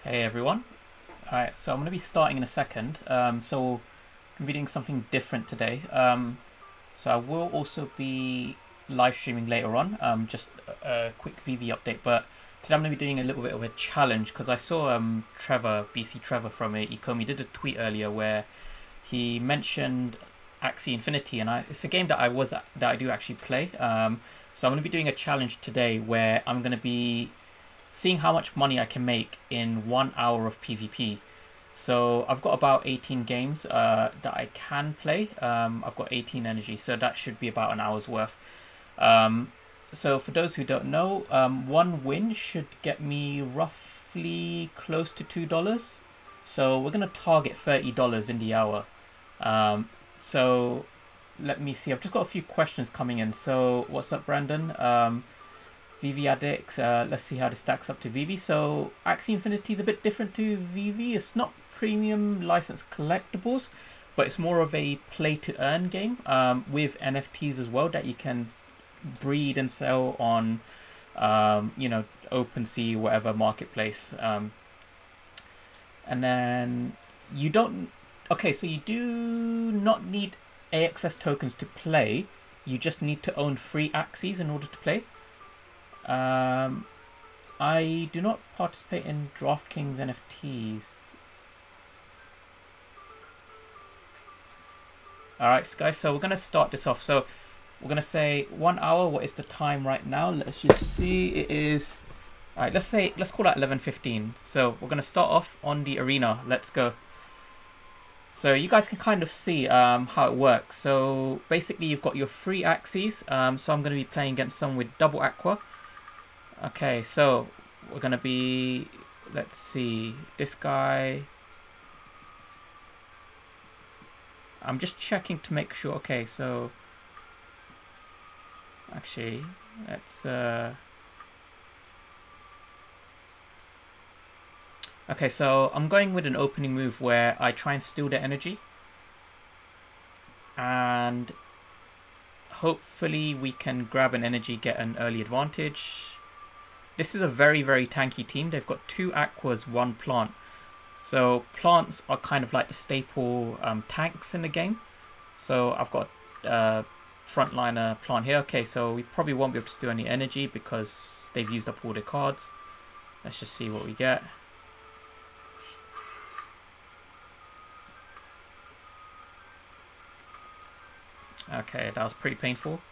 Hey everyone. Alright, so I'm going to be starting in a second. So I'm be doing something different today. So I will also be live streaming later on. Just a quick VV update. But today I'm going to be doing a little bit of a challenge because I saw Trevor, BC Trevor from Ecomi, did a tweet earlier where he mentioned Axie Infinity, and it's a game that I do actually play. So I'm going to be doing a challenge today where I'm going to be seeing how much money I can make in 1 hour of PvP. So I've got about 18 games that I can play. I've got 18 energy, so that should be about an hour's worth. Um, so for those who don't know, one win should get me roughly close to $2. So we're gonna target $30 in the hour. Um, so let me see. I've just got a few questions coming in. So what's up, Brandon? VV Addicts. Let's see how this stacks up to VV. So Axie Infinity is a bit different to VV. It's not premium licensed collectibles, but it's more of a play to earn game with NFTs as well that you can breed and sell on, OpenSea, whatever marketplace. And then you don't. Okay, so you do not need AXS tokens to play. You just need to own free Axies in order to play. Um, I do not participate in DraftKings NFTs. Alright, guys, so we're going to start this off. So we're going to say 1 hour. What is the time right now? Let's just see. It is... Alright, let's call that 11:15. So we're going to start off on the arena. Let's go. So you guys can kind of see how it works. So basically you've got your free Axies. So I'm going to be playing against someone with double Aqua. Okay, so we're going to be, let's see, this guy. I'm just checking to make sure. Okay, so actually, let's okay, so I'm going with an opening move where I try and steal their energy. And hopefully we can grab an energy, get an early advantage. This is a very, very tanky team. They've got 2 aquas, 1 plant. So plants are kind of like the staple tanks in the game. So I've got frontliner plant here. Okay, so we probably won't be able to steal any energy because they've used up all their cards. Let's just see what we get. Okay, that was pretty painful.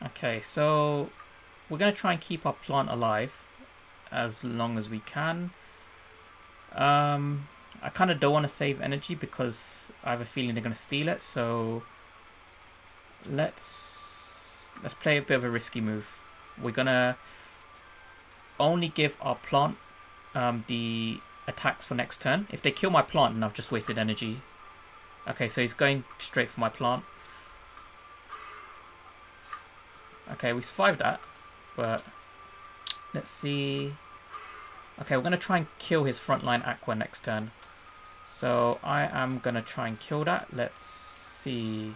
Okay, so we're going to try and keep our plant alive as long as we can. I kind of don't want to save energy because I have a feeling they're going to steal it. So let's play a bit of a risky move. We're going to only give our plant the attacks for next turn. If they kill my plant, then I've just wasted energy. Okay, so he's going straight for my plant. Okay, we survived that, but let's see. Okay, we're going to try and kill his frontline Aqua next turn. So I am going to try and kill that. Let's see.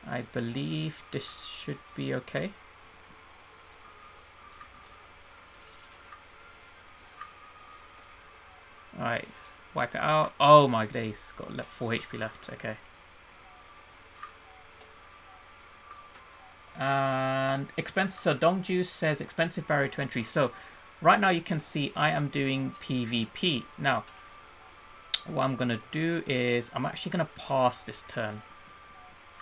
I believe this should be okay. Alright, wipe it out. Oh my days, got 4 HP left. Okay. And expensive. So Dongju says expensive barrier to entry. So right now you can see I am doing PvP. Now, what I'm going to do is I'm actually going to pass this turn.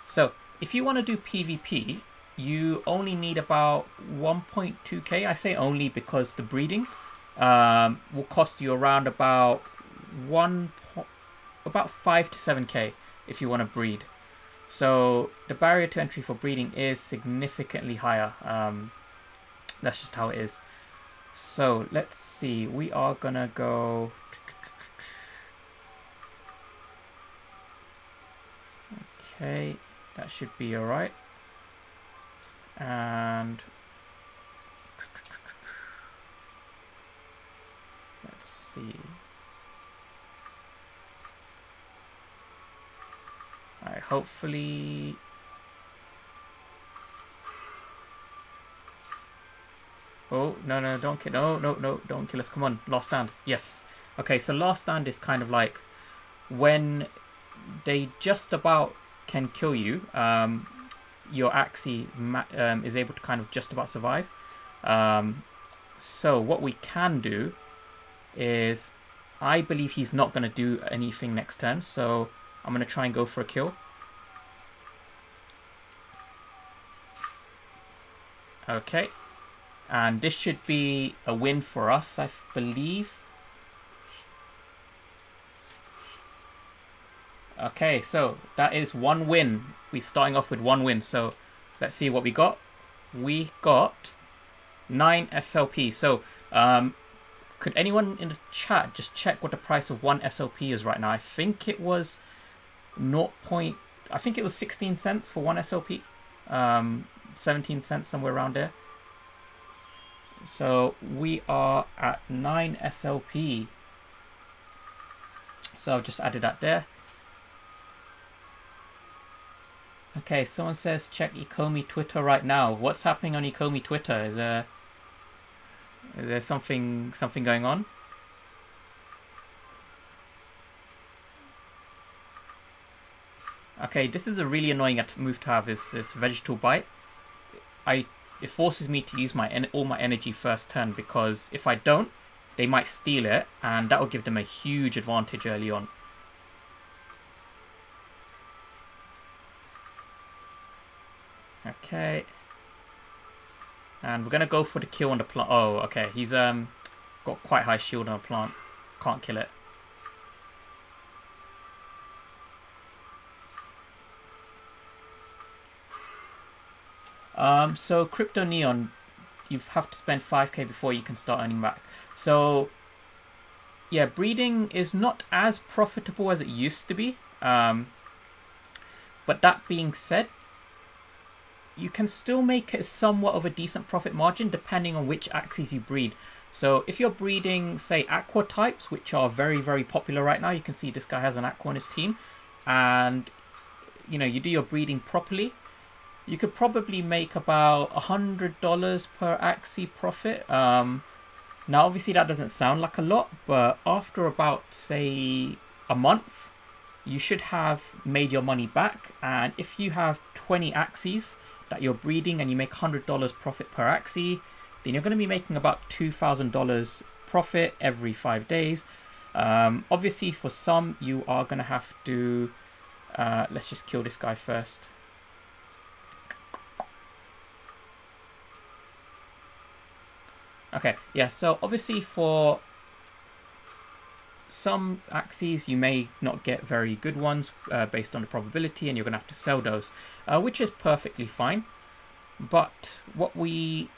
So if you want to do PvP, you only need about 1.2k. I say only because the breeding will cost you around about 5 to 7k if you want to breed. So the barrier to entry for breeding is significantly higher. That's just how it is. So let's see. We are gonna go. Okay, that should be alright. And let's see. Alright, hopefully Oh, no, no, don't kill. No, no, no, don't kill us. Come on, last stand. Yes. Okay, so last stand is kind of like when they just about can kill you. Your Axie is able to kind of just about survive. Um, so what we can do is, I believe he's not going to do anything next turn, so I'm going to try and go for a kill. Okay. And this should be a win for us, I believe. Okay, so that is one win. We're starting off with one win. So let's see what we got. We got 9 SLP. So could anyone in the chat just check what the price of one SLP is right now? I think it was 0. I think it was 16 cents for one SLP. 17 cents, somewhere around there. So we are at 9 SLP. So I've just added that there. Okay, someone says check Ecomi Twitter right now. What's happening on Ecomi Twitter? Is there something going on? Okay, this is a really annoying move to have. Is this vegetal bite? It forces me to use all my energy first turn, because if I don't, they might steal it, and that will give them a huge advantage early on. Okay. And we're gonna go for the kill on the plant. Oh, okay. He's got quite high shield on a plant. Can't kill it. So Crypto Neon, you have to spend 5k before you can start earning back. So yeah, breeding is not as profitable as it used to be. But that being said, you can still make it somewhat of a decent profit margin depending on which Axies you breed. So if you're breeding, say, Aqua types, which are very, very popular right now, you can see this guy has an Aqua on his team, and you do your breeding properly, you could probably make about $100 per Axie profit. Now, obviously, that doesn't sound like a lot, but after about, say, a month, you should have made your money back. And if you have 20 Axies that you're breeding and you make $100 profit per Axie, then you're going to be making about $2,000 profit every 5 days. Obviously, for some, you are going to have to... let's just kill this guy first. Okay, yeah, so obviously for some Axies you may not get very good ones based on the probability, and you're going to have to sell those, which is perfectly fine. But what we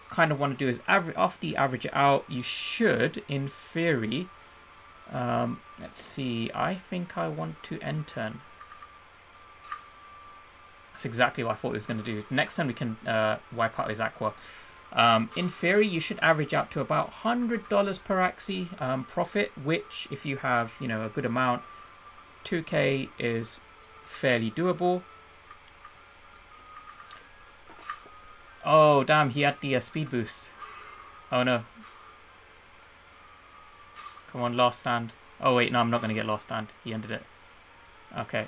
kind of want to do is, after you average it out, you should, in theory, let's see, I think I want to end turn. That's exactly what I thought it was going to do. Next time we can wipe out his Aqua. In theory, you should average out to about $100 per Axie profit, which, if you have a good amount, 2k is fairly doable. Oh damn, he had the speed boost. Oh no. Come on, last stand. Oh wait, no, I'm not going to get last stand. He ended it. Okay.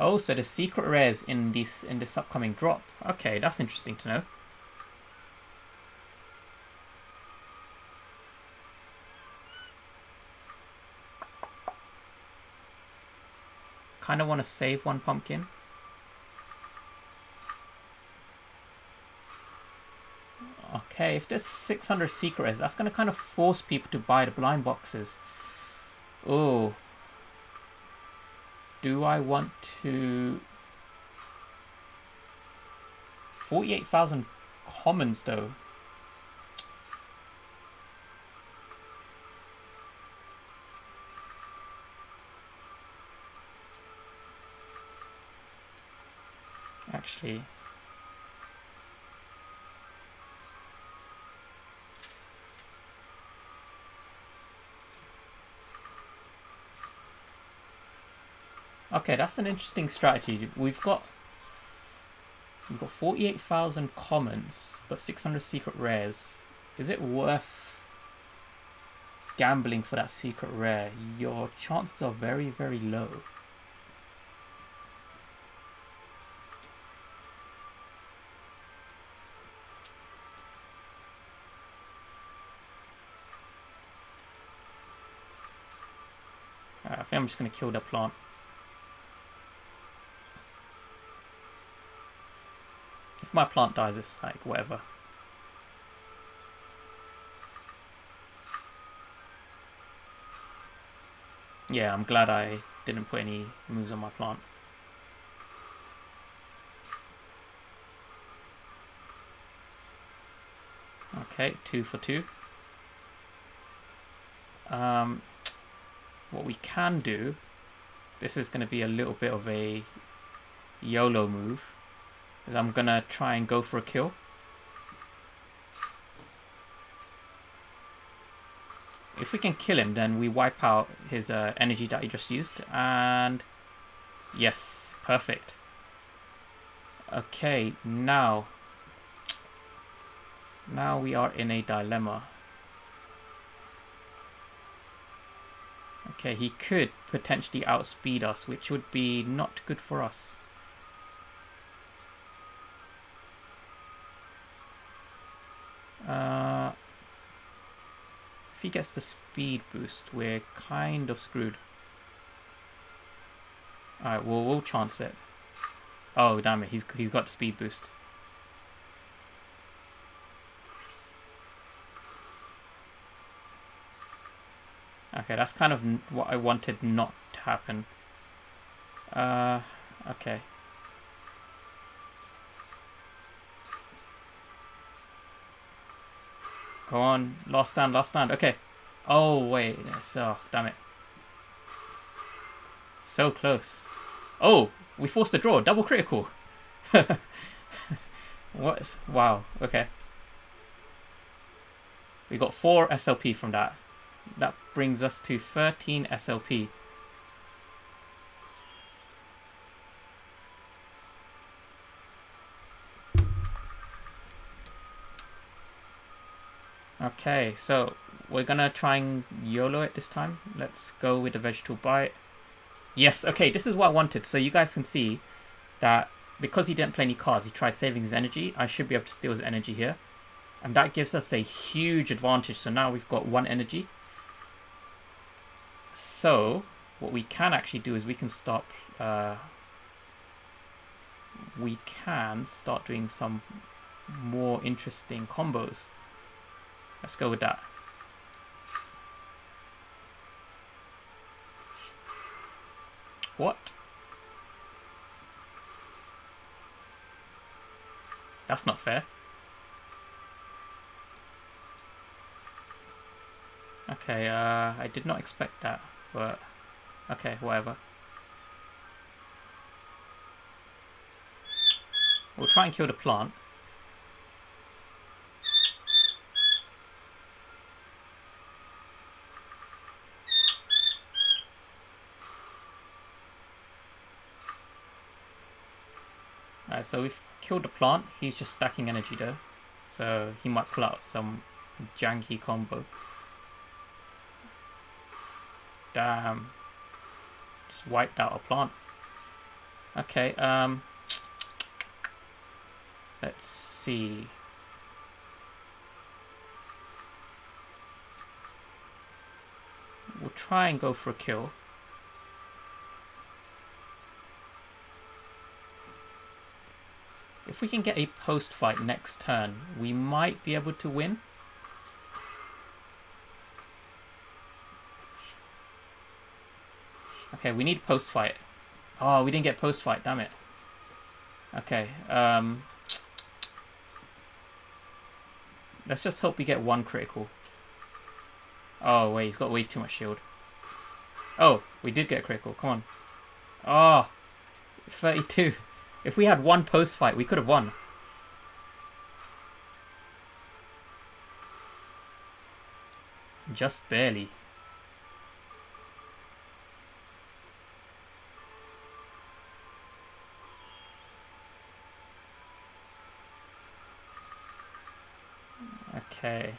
Oh, so there's secret rares in this upcoming drop. Okay, that's interesting to know. Kind of want to save one pumpkin. Okay, if there's 600 secret rares, that's going to kind of force people to buy the blind boxes. Oh. Do I want to... 48,000 commons though. Actually, Okay, that's an interesting strategy. We've got 48,000 commons, but 600 secret rares. Is it worth gambling for that secret rare? Your chances are very, very low. I think I'm just going to kill the plant. If my plant dies, it's like whatever. Yeah, I'm glad I didn't put any moves on my plant. Okay, 2 for 2. What we can do, this is going to be a little bit of a YOLO move, is I'm going to try and go for a kill. If we can kill him, then we wipe out his energy that he just used, and yes, perfect. Okay, now we are in a dilemma. Okay, he could potentially outspeed us, which would be not good for us. If he gets the speed boost, we're kind of screwed. Alright, well, we'll chance it. Oh, damn it, he's got the speed boost. Okay, that's kind of what I wanted not to happen. Okay. Go on, last stand, last stand. Okay. Oh, wait. Oh, damn it. So close. Oh, we forced a draw. Double critical. What? Wow. Okay. We got 4 SLP from that. That brings us to 13 SLP. Okay, so we're gonna try and YOLO it this time. Let's go with the vegetable bite. Yes, okay, this is what I wanted. So you guys can see that because he didn't play any cards, he tried saving his energy. I should be able to steal his energy here. And that gives us a huge advantage. So now we've got 1 energy. So what we can actually do is we can start doing some more interesting combos. Let's go with that. What? That's not fair. Okay, I did not expect that, but okay, whatever. We'll try and kill the plant. Alright, so we've killed the plant. He's just stacking energy though, so he might pull out some janky combo. Damn. Just wiped out a plant. Okay, let's see. We'll try and go for a kill. If we can get a post fight next turn, we might be able to win. Okay, we need post fight. Oh, we didn't get post fight, damn it. Okay, let's just hope we get 1 critical. Oh, wait, he's got way too much shield. Oh, we did get a critical, come on. Oh, 32. If we had 1 post fight, we could have won. Just barely. Okay.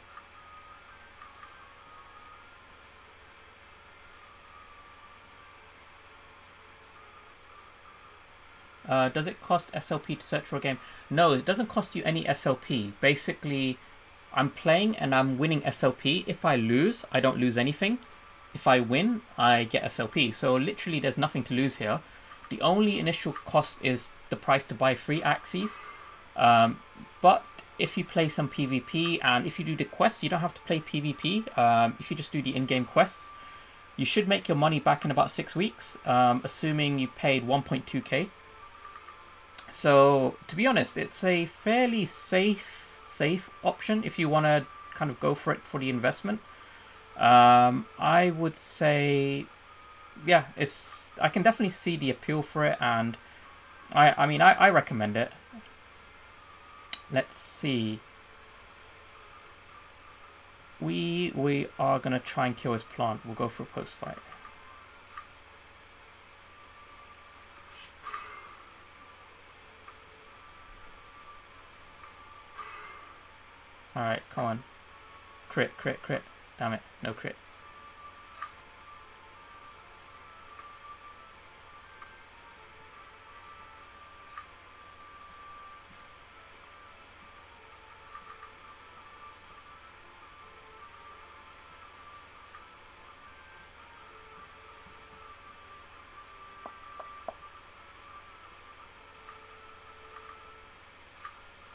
Does it cost SLP to search for a game? No, it doesn't cost you any SLP. Basically, I'm playing and I'm winning SLP. If I lose, I don't lose anything. If I win, I get SLP. So literally, there's nothing to lose here. The only initial cost is the price to buy free axes. But if you play some PvP and if you do the quests, you don't have to play PvP. If you just do the in-game quests, you should make your money back in about 6 weeks, assuming you paid 1.2k. So to be honest, it's a fairly safe option if you want to kind of go for it for the investment. I would say, yeah, I can definitely see the appeal for it, and I mean I recommend it. Let's see. We are gonna try and kill his plant. We'll go for a post fight. Alright, come on. Crit. Damn it, no crit.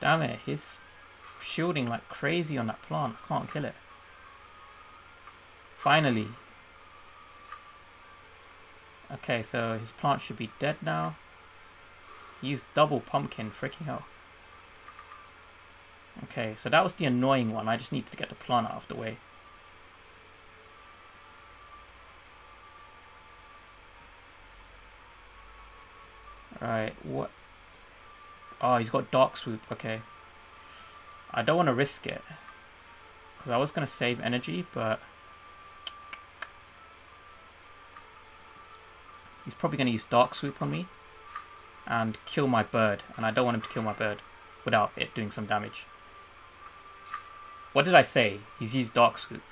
Damn it, he's shielding like crazy on that plant. I can't kill it. Finally. Okay, so his plant should be dead now. He used double pumpkin, freaking hell. Okay, so that was the annoying one. I just need to get the plant out of the way. Alright, what? Oh, he's got Dark Swoop, okay. I don't want to risk it. Because I was going to save energy, but... he's probably going to use Dark Swoop on me. And kill my bird. And I don't want him to kill my bird without it doing some damage. What did I say? He's used Dark Swoop.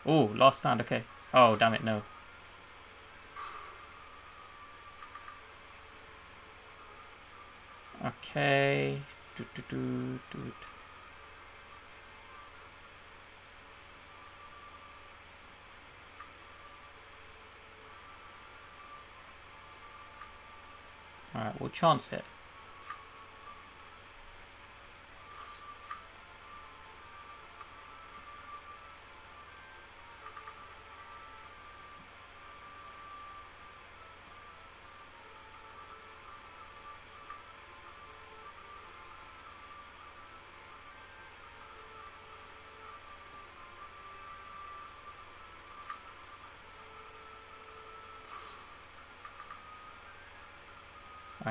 Oh, last stand, okay. Oh, damn it, no. Okay. Alright, we'll chance it.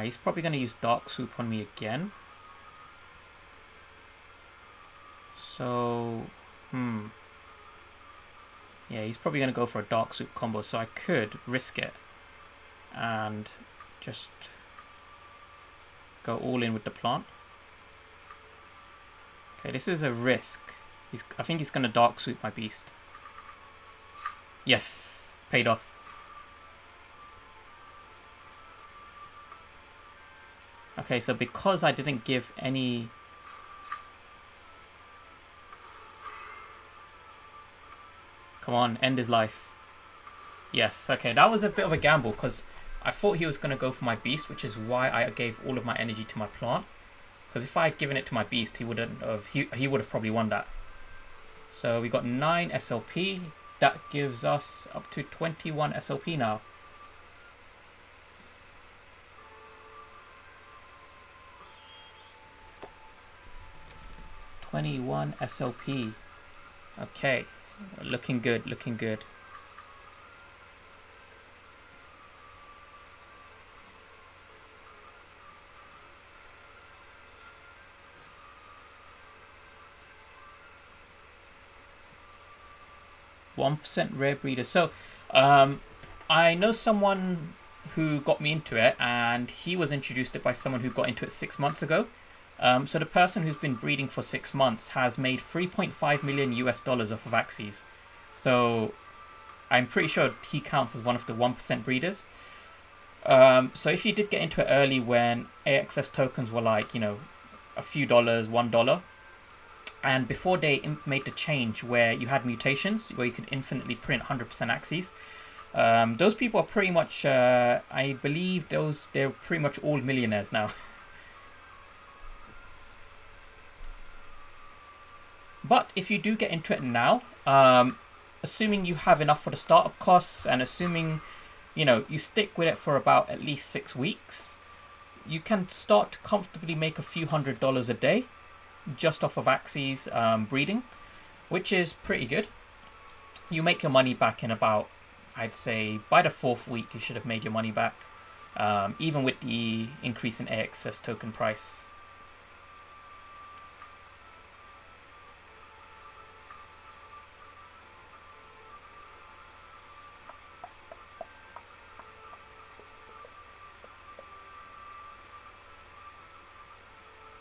He's probably going to use Dark Swoop on me again. So, yeah, he's probably going to go for a Dark Swoop combo, so I could risk it and just go all in with the plant. Okay, this is a risk. I think he's going to Dark Swoop my beast. Yes, paid off. Okay, so because I didn't give any... Come on, end his life. Yes, okay, that was a bit of a gamble because I thought he was going to go for my beast, which is why I gave all of my energy to my plant. Because if I had given it to my beast, he wouldn't have. He would have probably won that. So we got 9 SLP. That gives us up to 21 SLP now. $21 SLP. Okay, looking good, looking good. %rare breeder. So, I know someone who got me into it, and he was introduced it by someone who got into it 6 months ago. So the person who's been breeding for 6 months has made 3.5 million US dollars off of Axes. So I'm pretty sure he counts as one of the 1% breeders. So if you did get into it early when AXS tokens were like, a few dollars, $1, and before they made the change where you had mutations, where you could infinitely print 100% Axes, those people are pretty much, I believe they're pretty much all millionaires now. But if you do get into it now, assuming you have enough for the startup costs, and assuming you stick with it for about at least 6 weeks, you can start to comfortably make a few $100s a day just off of Axes breeding, which is pretty good. You make your money back in about, I'd say, by the 4th week you should have made your money back, even with the increase in AXS token price.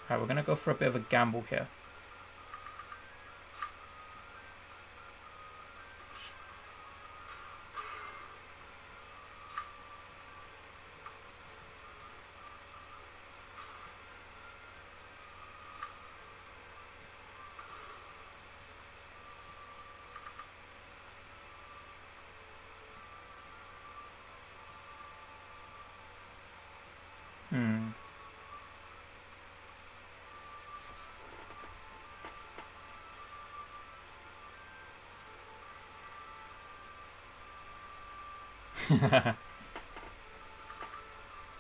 Alright, we're going to go for a bit of a gamble here.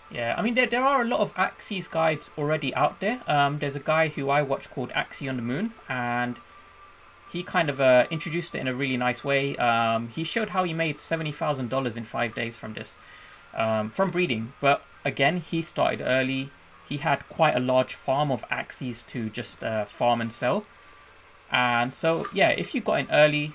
Yeah, I mean, there are a lot of Axes guides already out there. There's a guy who I watch called Axie on the Moon, and he kind of introduced it in a really nice way. He showed how he made $70,000 in 5 days from this, from breeding. But again, he started early. He had quite a large farm of Axes to just farm and sell. And so, yeah, if you got in early,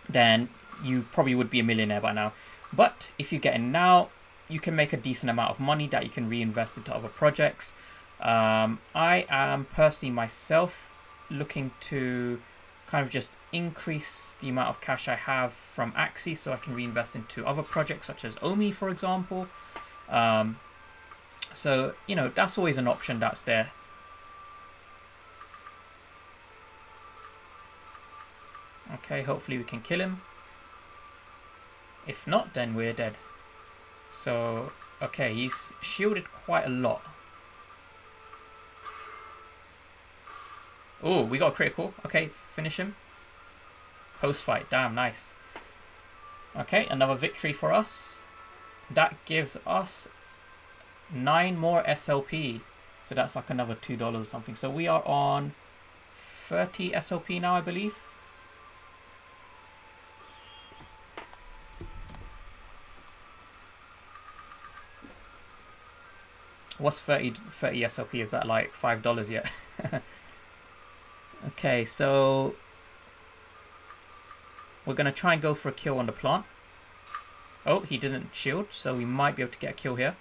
then you probably would be a millionaire by now. But if you get in now, you can make a decent amount of money that you can reinvest into other projects. I am personally myself looking to kind of just increase the amount of cash I have from Axie so I can reinvest into other projects such as Omi, for example. So, that's always an option that's there. Okay, hopefully we can kill him. If not, then we're dead. So, okay, he's shielded quite a lot. Oh, we got a critical. Okay, finish him. Post-fight, damn, nice. Okay, another victory for us. That gives us 9 more SLP. So that's like another $2 or something. So we are on 30 SLP now, I believe. What's 30 SLP? Is that like $5 yet? Okay, so we're going to try and go for a kill on the plant. Oh, he didn't shield, so we might be able to get a kill here.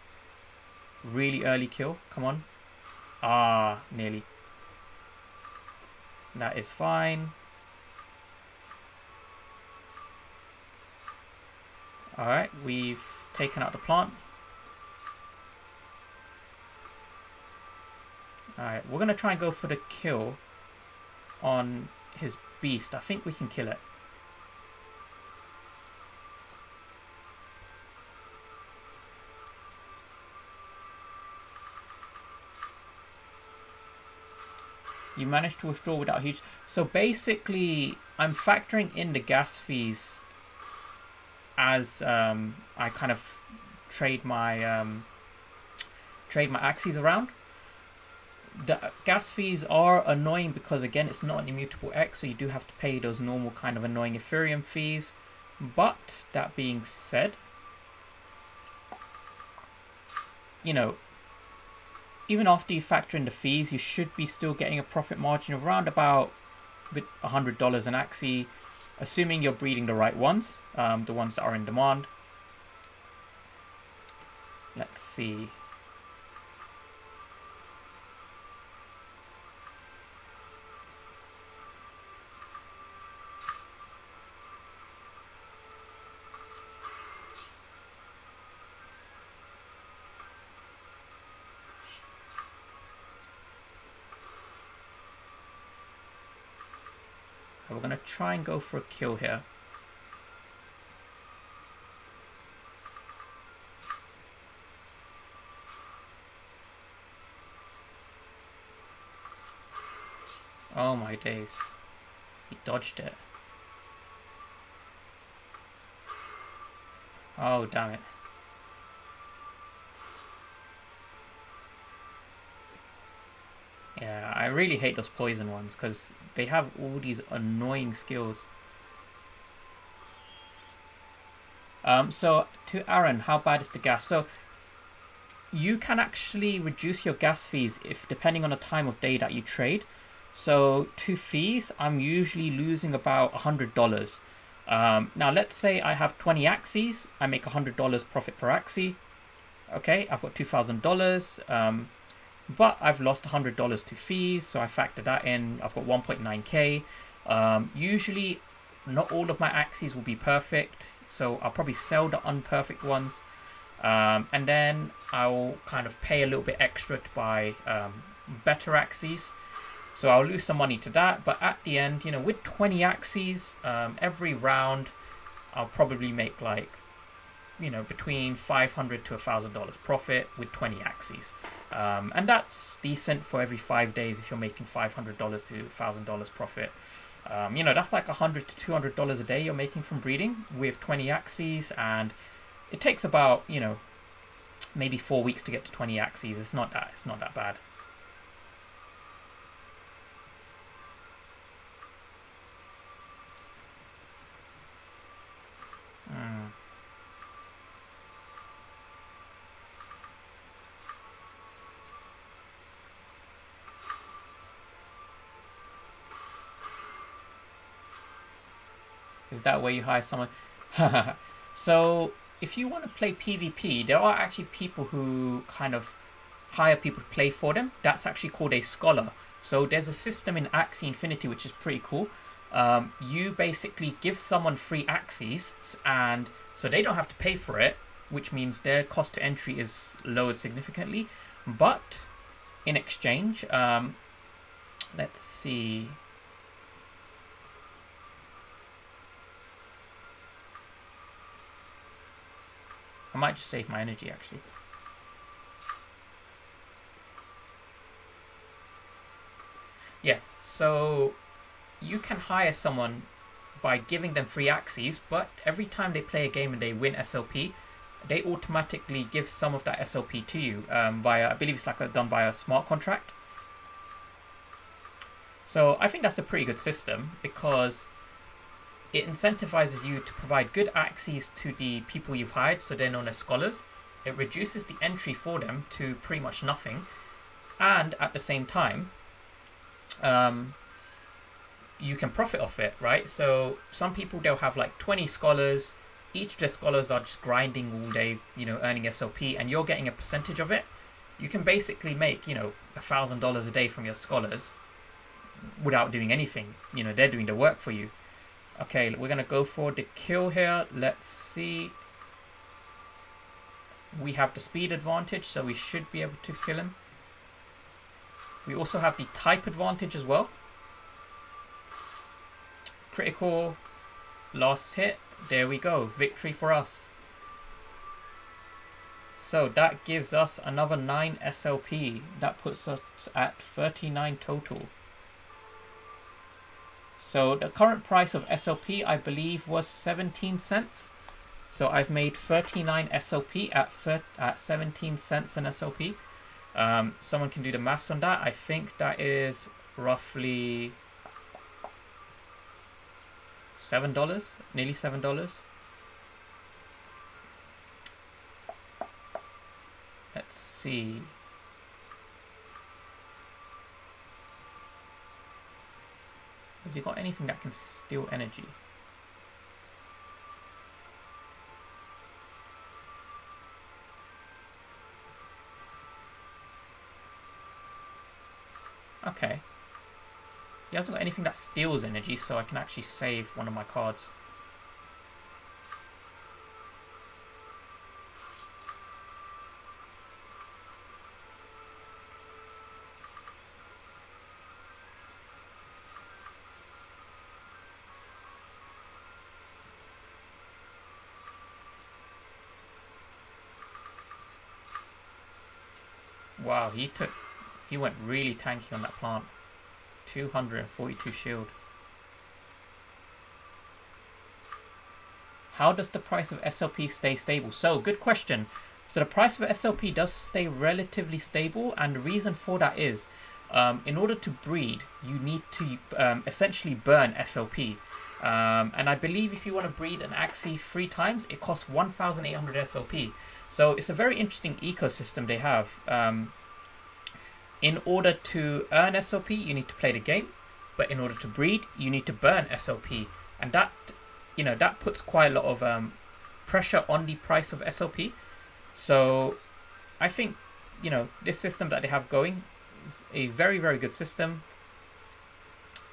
Really early kill. Come on. Ah, nearly. That is fine. Alright, we've taken out the plant. Alright, we're going to try and go for the kill on his beast. I think we can kill it. You managed to withdraw without huge... So basically, I'm factoring in the gas fees as I kind of trade my Axes around. The gas fees are annoying because, again, it's not an immutable X, so you do have to pay those normal kind of annoying Ethereum fees. But, that being said, even after you factor in the fees, you should be still getting a profit margin of around about $100 an Axie, assuming you're breeding the right ones, the ones that are in demand. Let's see. We're going to try and go for a kill here. Oh my days. He dodged it. Oh, damn it. Yeah, I really hate those poison ones because they have all these annoying skills. So to Aaron, how bad is the gas? So you can actually reduce your gas fees if depending on the time of day that you trade. So to fees, I'm usually losing about $100. Now let's say I have 20 axes, I make $100 profit per axie. Okay, I've got $2,000, but I've lost $100 to fees, so I factor that in. I've got 1.9k. Usually, not all of my axes will be perfect, so I'll probably sell the unperfect ones, and then I'll kind of pay a little bit extra to buy better axes. So I'll lose some money to that, but at the end, you know, with 20 axes, every round, I'll probably make like, you know, between $500 to $1,000 profit with 20 axes. And that's decent for every 5 days if you're making $500 to $1,000 profit. You know, that's like $100 to $200 a day you're making from breeding with 20 axes, and it takes about, you know, maybe 4 weeks to get to 20 axes. It's not that bad. Is that where you hire someone? So if you want to play PvP, there are actually people who kind of hire people to play for them. That's actually called a scholar. So there's a system in Axie Infinity which is pretty cool. You basically give someone free axes, and so they don't have to pay for it, which means their cost to entry is lowered significantly. But in exchange, let's see. I might just save my energy actually. Yeah, so you can hire someone by giving them free axes, but every time they play a game and they win SLP, they automatically give some of that SLP to you via, I believe it's like done by a smart contract. So I think that's a pretty good system because it incentivizes you to provide good axes to the people you've hired, so they're known as scholars. It reduces the entry for them to pretty much nothing, and at the same time, you can profit off it, right? So some people, they'll have like 20 scholars. Each of their scholars are just grinding all day, you know, earning SLP, and you're getting a percentage of it. You can basically make, you know, $1,000 a day from your scholars without doing anything. You know, they're doing the work for you. Okay, we're going to go for the kill here. Let's see. We have the speed advantage, so we should be able to kill him. We also have the type advantage as well. Critical, last hit. There we go. Victory for us. So that gives us another 9 SLP. That puts us at 39 total. So the current price of SLP, I believe, was 17 cents. So I've made 39 SLP at 17 cents an SLP. Someone can do the maths on that. I think that is roughly $7, nearly $7. Let's see. Has he got anything that can steal energy? Okay. He hasn't got anything that steals energy, so I can actually save one of my cards. Wow, he went really tanky on that plant. 242 shield. How does the price of SLP stay stable? So, good question. So the price of SLP does stay relatively stable, and the reason for that is, in order to breed, you need to essentially burn SLP. And I believe if you want to breed an Axii 3 times, it costs 1,800 SLP. So it's a very interesting ecosystem they have. In order to earn SLP, you need to play the game, but in order to breed, you need to burn SLP, and that, you know, that puts quite a lot of pressure on the price of SLP. So I think, you know, this system that they have going is a very, very good system.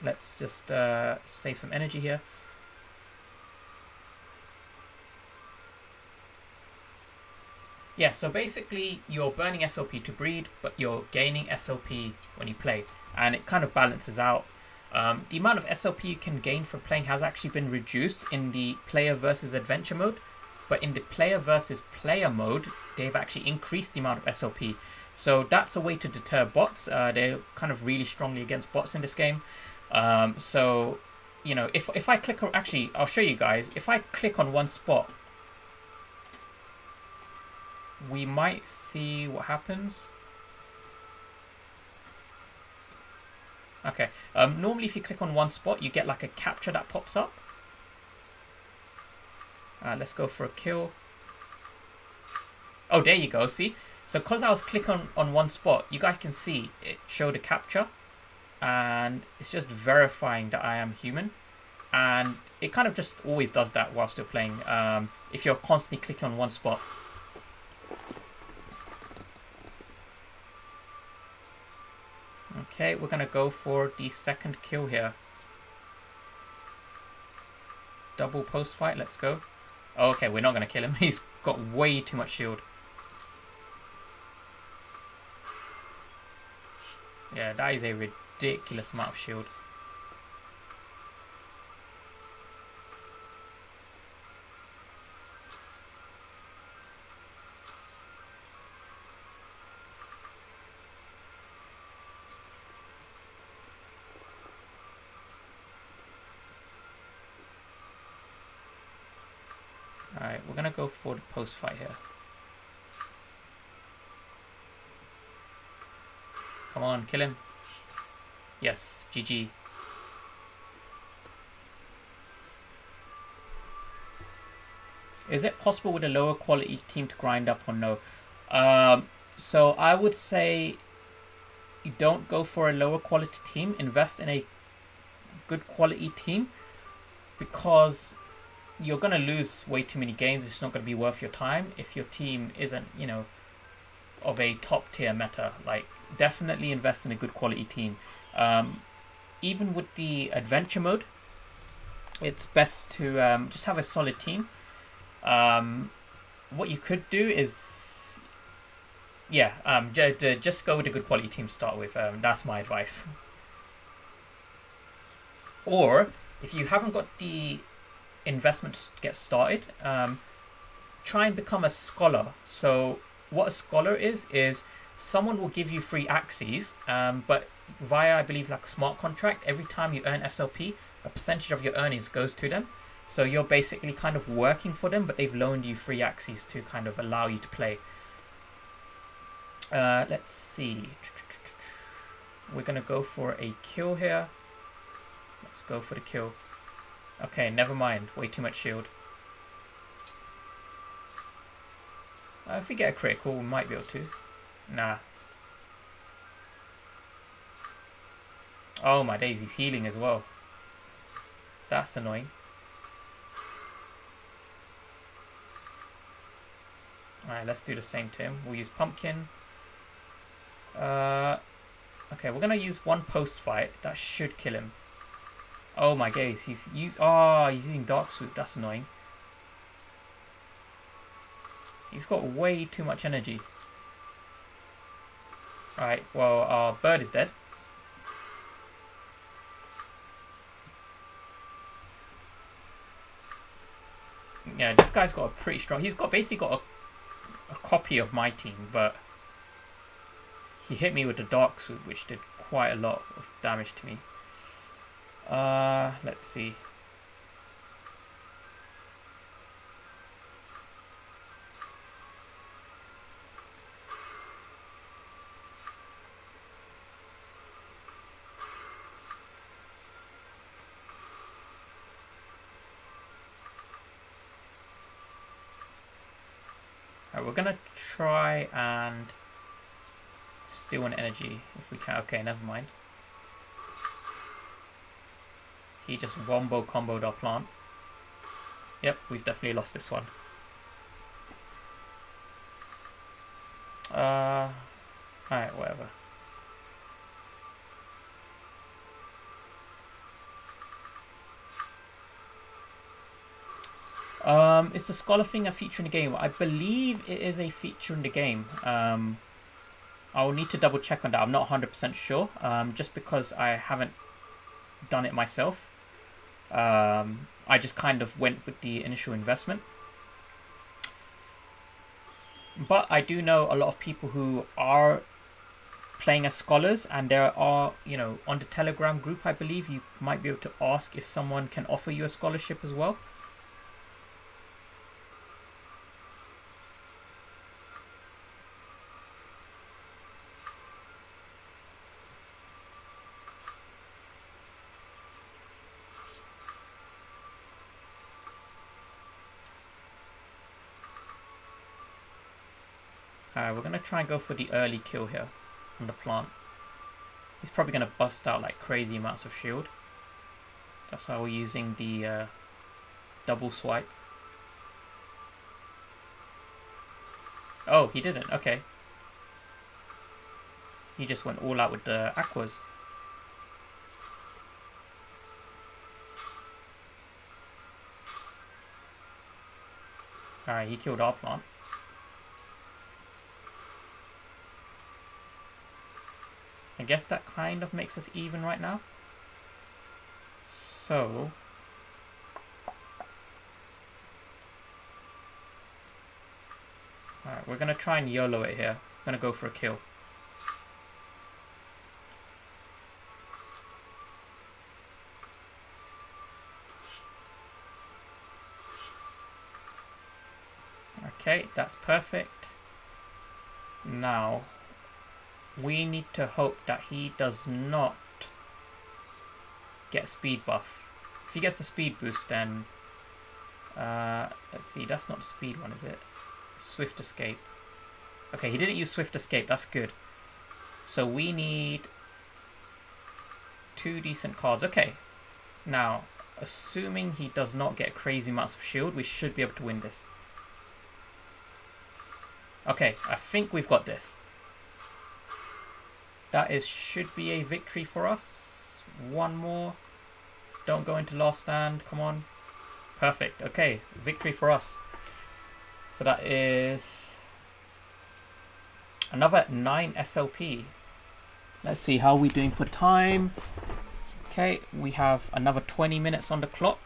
Let's just save some energy here. Yeah, so basically you're burning SLP to breed, but you're gaining SLP when you play, and it kind of balances out. The amount of SLP you can gain for playing has actually been reduced in the player versus adventure mode, but in the player versus player mode, they've actually increased the amount of SLP. So that's a way to deter bots. They're kind of really strongly against bots in this game. So, you know, if I click on, actually, I'll show you guys. If I click on one spot, we might see what happens. Okay, normally if you click on one spot, you get like a capture that pops up. Let's go for a kill. Oh, there you go, see? So because I was clicking on one spot, you guys can see it showed a capture, and it's just verifying that I am human. And it kind of just always does that whilst you're playing, if you're constantly clicking on one spot. Okay, we're gonna go for the second kill here. Double post fight, let's go. Oh, okay, we're not gonna kill him. He's got way too much shield. Yeah, that is a ridiculous amount of shield. Alright, we're gonna go for the post fight here. Come on, kill him. Yes, GG. Is it possible with a lower quality team to grind up or no? So I would say you don't go for a lower quality team. Invest in a good quality team, because you're going to lose way too many games. It's not going to be worth your time if your team isn't, you know, of a top tier meta. Like, definitely invest in a good quality team. Even with the adventure mode, it's best to just have a solid team. What you could do is, yeah, just go with a good quality team to start with. That's my advice. Or if you haven't got the investment to get started, try and become a scholar. So what a scholar is someone will give you free Axies, but via, I believe, like a smart contract. Every time you earn SLP, a percentage of your earnings goes to them. So you're basically kind of working for them, but they've loaned you free Axies to kind of allow you to play. Let's see. We're going to go for a kill here. Let's go for the kill. Okay, never mind. Way too much shield. If we get a critical, we might be able to. Nah. Oh my days, he's healing as well. That's annoying. Alright, let's do the same to him. We'll use pumpkin. Okay, we're gonna use one post fight. That should kill him. Oh my gaze, he's using Dark Swoop. That's annoying. He's got way too much energy. Alright, well, our bird is dead. Yeah, this guy's got a pretty strong... He's got basically got a copy of my team, but he hit me with the Dark Swoop, which did quite a lot of damage to me. Let's see. Alright, we're gonna try and steal an energy if we can. Okay, never mind. He just wombo comboed our plant. Yep, we've definitely lost this one. Alright, whatever. Is the scholar thing a feature in the game? I believe it is a feature in the game. I'll need to double check on that. I'm not 100% sure. Just because I haven't done it myself. I just kind of went with the initial investment. But I do know a lot of people who are playing as scholars, and there are, you know, on the Telegram group, I believe, you might be able to ask if someone can offer you a scholarship as well. We're going to try and go for the early kill here on the plant. He's probably going to bust out like crazy amounts of shield. That's why we're using the double swipe. Oh, he didn't. Okay. He just went all out with the aquas. Alright, he killed our plant. I guess that kind of makes us even right now. So... Alright, we're going to try and YOLO it here. I'm going to go for a kill. Okay, that's perfect. Now... we need to hope that he does not get speed buff. If he gets the speed boost, then let's see, that's not the speed one, is it? Swift escape. Okay, he didn't use swift escape, that's good. So we need 2 decent cards. Okay, now assuming he does not get crazy amounts of shield, we should be able to win this. Okay, I think we've got this. That should be a victory for us. One more. Don't go into last stand. Come on. Perfect. Okay, victory for us. So that is another 9 SLP. Let's see, how are we doing for time? Okay, we have another 20 minutes on the clock.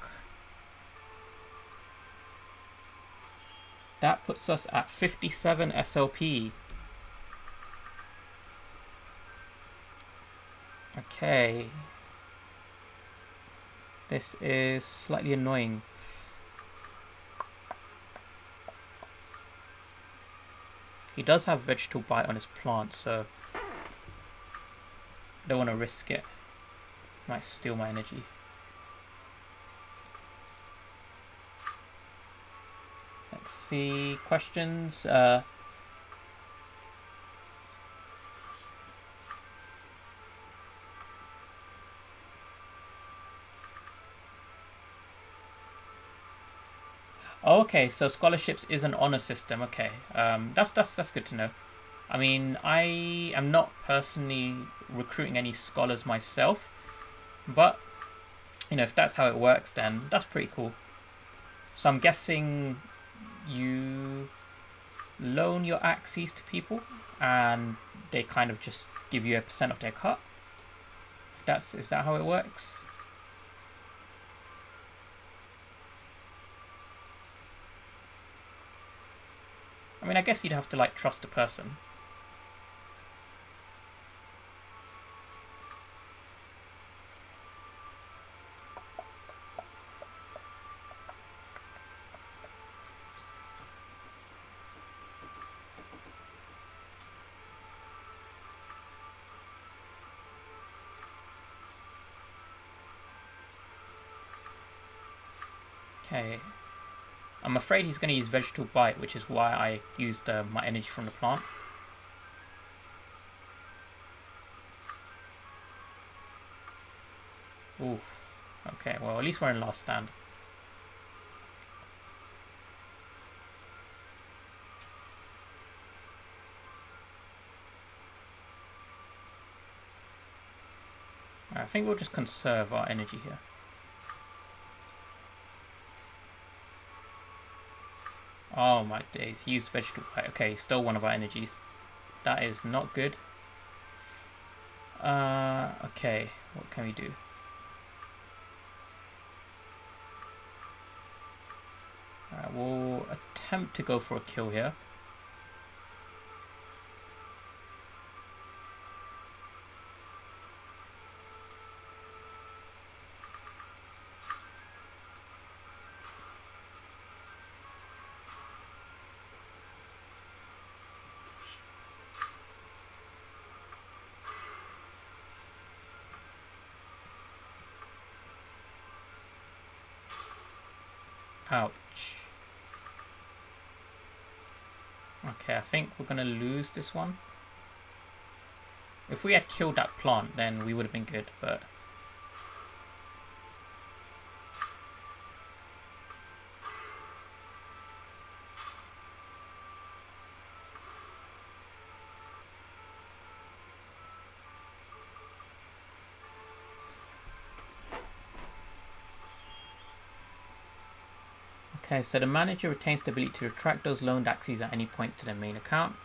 That puts us at 57 SLP. Okay. This is slightly annoying. He does have vegetable bite on his plant, so don't want to risk it. Might steal my energy. Let's see, questions. Oh, okay, so scholarships is an honor system. Okay, that's good to know. I mean, I am not personally recruiting any scholars myself, but if that's how it works, then that's pretty cool. So I'm guessing you loan your axes to people, and they kind of just give you a percent of their cut. Is that how it works? I mean, I guess you'd have to like trust the person. Okay. I'm afraid he's going to use Vegetable Bite, which is why I used my energy from the plant. Oof. Okay, well, at least we're in last stand. I think we'll just conserve our energy here. Oh my days, he used Vegetable Bite. Okay, he stole one of our energies. That is not good. Okay, what can we do? We'll attempt to go for a kill here. Ouch. Okay, I think we're gonna lose this one. If we had killed that plant, then we would have been good, but... Okay, so the manager retains the ability to retract those loaned axes at any point to their main account.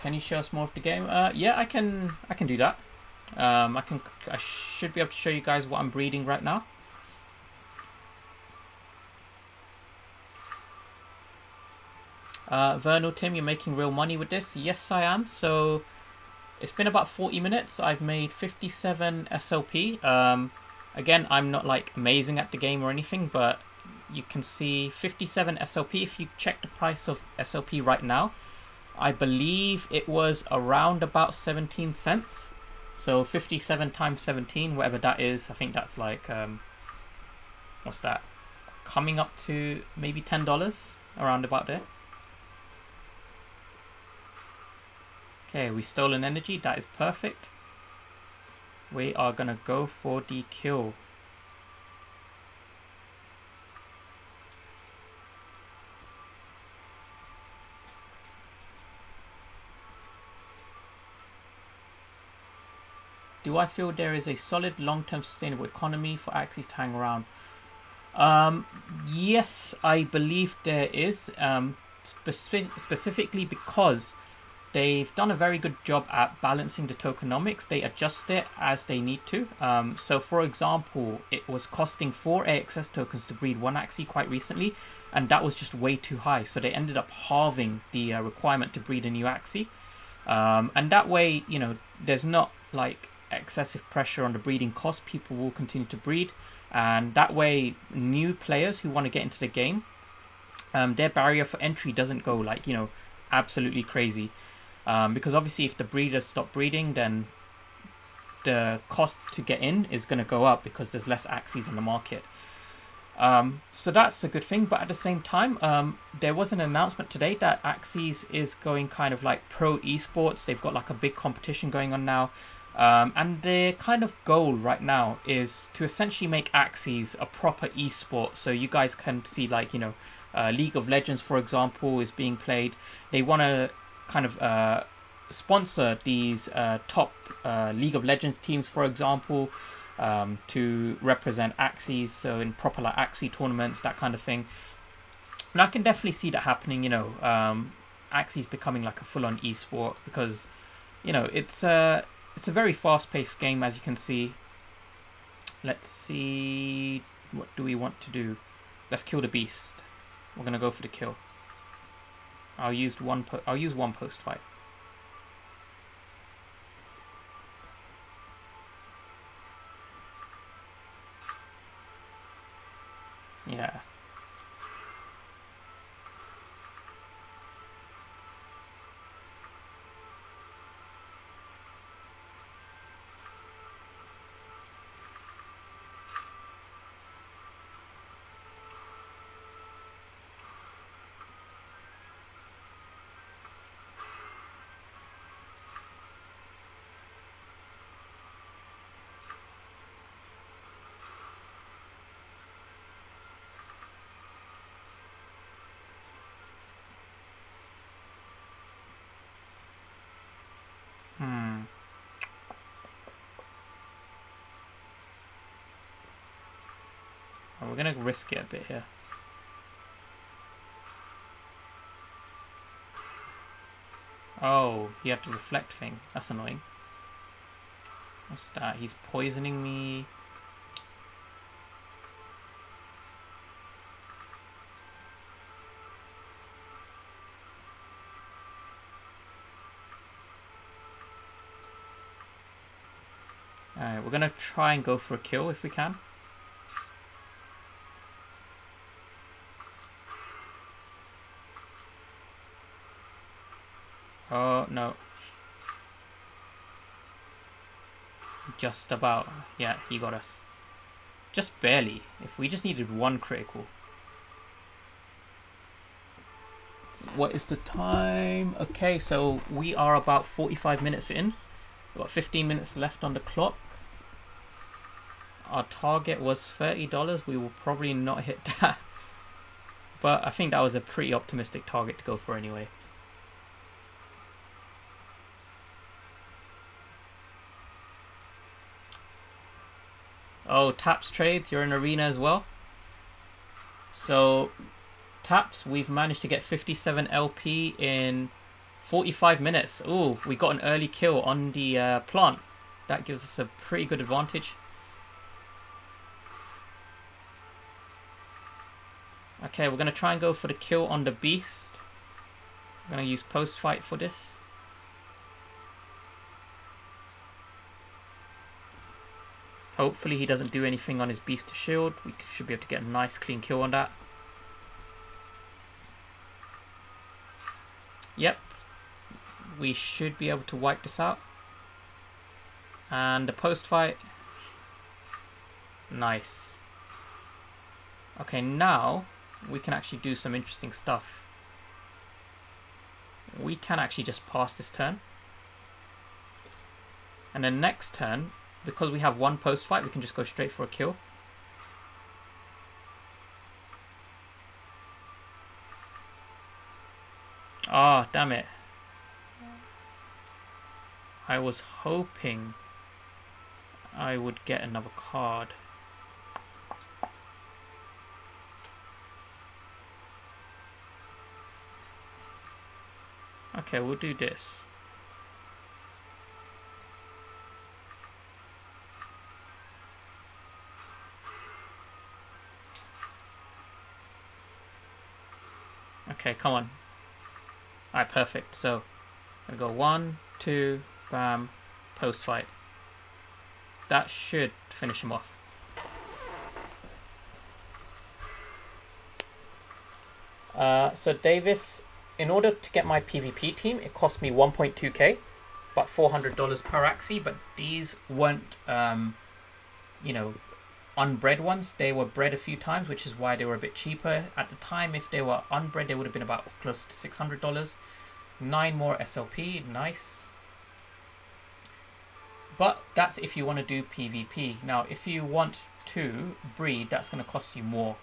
Can you show us more of the game? Yeah, I can do that. I should be able to show you guys what I'm breeding right now. Vernal Tim, you're making real money with this? Yes, I am. So it's been about 40 minutes. I've made 57 SLP. Again, I'm not like amazing at the game or anything, but you can see 57 SLP. If you check the price of SLP right now, I believe it was around about 17 cents. So 57 times 17, whatever that is, I think that's like, what's that? Coming up to maybe $10, around about there. Okay, we stole an energy, that is perfect. We are gonna go for the kill. Do I feel there is a solid long-term sustainable economy for Axis to hang around? Yes, I believe there is, specifically because they've done a very good job at balancing the tokenomics. They adjust it as they need to. So for example, it was costing 4 AXS tokens to breed one Axie quite recently, and that was just way too high. So they ended up halving the requirement to breed a new Axie. And that way, there's not like excessive pressure on the breeding cost. People will continue to breed. And that way, new players who want to get into the game, their barrier for entry doesn't go like, absolutely crazy. Because obviously if the breeders stop breeding, then the cost to get in is going to go up because there's less Axies on the market. So that's a good thing. But at the same time, there was an announcement today that Axis is going kind of like pro esports. They've got like a big competition going on now. And their kind of goal right now is to essentially make Axis a proper esport. So you guys can see, like, League of Legends, for example, is being played. They want to kind of sponsor these top League of Legends teams, for example, to represent Axis. So in proper like Axis tournaments, that kind of thing. And I can definitely see that happening. Axis becoming like a full-on esport because, it's a very fast-paced game, as you can see. Let's see, what do we want to do? Let's kill the beast. We're gonna go for the kill. I'll use one post fight. Yeah. We're gonna risk it a bit here. Oh, he had the reflect thing. That's annoying. What's that? He's poisoning me. Alright, we're gonna try and go for a kill if we can. Oh, no. Just about. Yeah, he got us. Just barely. If we just needed one critical. What is the time? Okay, so we are about 45 minutes in. We've got 15 minutes left on the clock. Our target was $30. We will probably not hit that. But I think that was a pretty optimistic target to go for anyway. Oh, Taps Trades, you're in Arena as well. So, Taps, we've managed to get 57 LP in 45 minutes. Ooh, we got an early kill on the plant. That gives us a pretty good advantage. Okay, we're going to try and go for the kill on the beast. I'm going to use post fight for this. Hopefully he doesn't do anything on his beast to shield. We should be able to get a nice clean kill on that. Yep. We should be able to wipe this out. And the post fight. Nice. Okay, now we can actually do some interesting stuff. We can actually just pass this turn. And then next turn, because we have one post fight, we can just go straight for a kill. Ah, oh, damn it. I was hoping I would get another card. Okay, we'll do this. Okay, come on. Alright, perfect. So, I'm gonna go 1, 2, bam, post fight. That should finish him off. So Davis, in order to get my PvP team, it cost me 1.2k, about $400 per Axie, but these weren't, unbred ones. They were bred a few times, which is why they were a bit cheaper at the time. If they were unbred, they would have been about close to $600. 9 more SLP, nice. But that's if you want to do PvP. Now, if you want to breed, that's going to cost you more.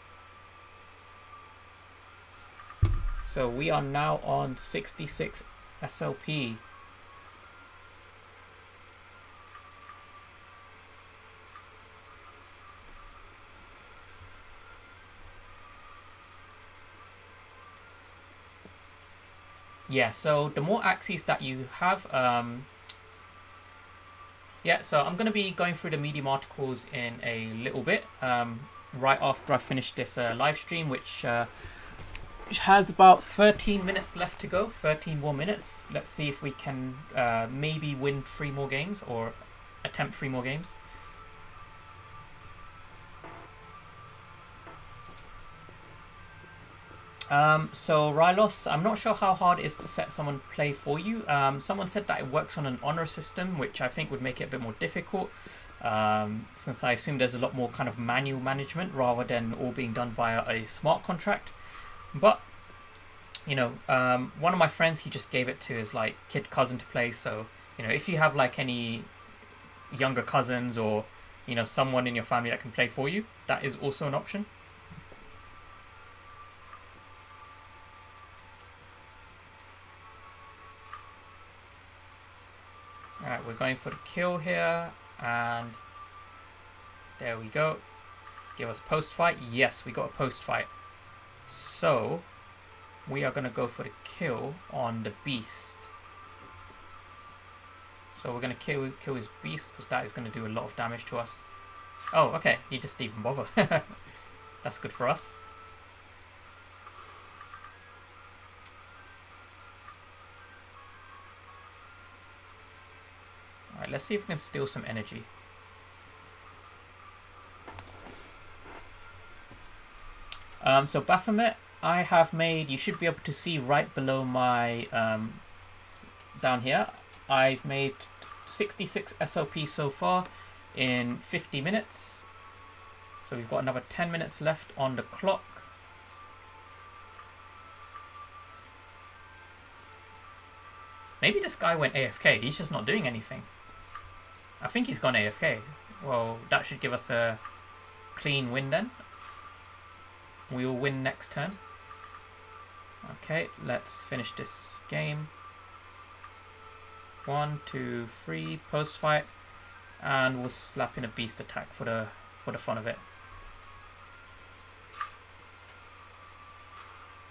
So we are now on 66 SLP. Yeah, so the more axes that you have, yeah, so I'm going to be going through the Medium articles in a little bit, right after I finish this live stream, which has about 13 minutes left to go, 13 more minutes. Let's see if we can maybe win 3 more games or attempt 3 more games. So Rylos, I'm not sure how hard it is to set someone play for you. Someone said that it works on an honor system, which I think would make it a bit more difficult, since I assume there's a lot more kind of manual management rather than all being done via a smart contract. But, you know, one of my friends, he just gave it to his like kid cousin to play. So, you know, if you have like any younger cousins or, you know, someone in your family that can play for you, that is also an option. Alright, we're going for the kill here, and there we go. Give us post fight. Yes, we got a post fight. So we are going to go for the kill on the beast. So we're going to kill his beast, because that is going to do a lot of damage to us. Oh, okay, he just didn't even bother. That's good for us. Alright, let's see if we can steal some energy. So Baphomet, I have made, you should be able to see right below my, down here, I've made 66 SLP so far in 50 minutes. So we've got another 10 minutes left on the clock. Maybe this guy went AFK, he's just not doing anything. I think he's gone AFK. Well, that should give us a clean win then. We will win next turn. Okay, let's finish this game. 1, 2, 3, post fight, and we'll slap in a beast attack for the fun of it.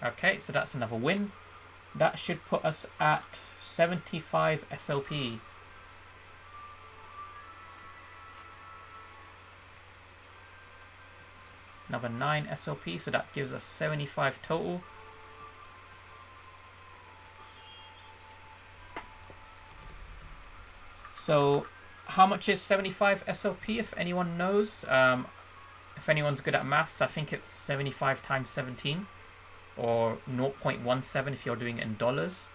Okay, so that's another win. That should put us at 75 SLP. Another 9 SLP, so that gives us 75 total. So how much is 75 SLP, if anyone knows? If anyone's good at maths, I think it's 75 times 17, or 0.17 if you're doing it in dollars.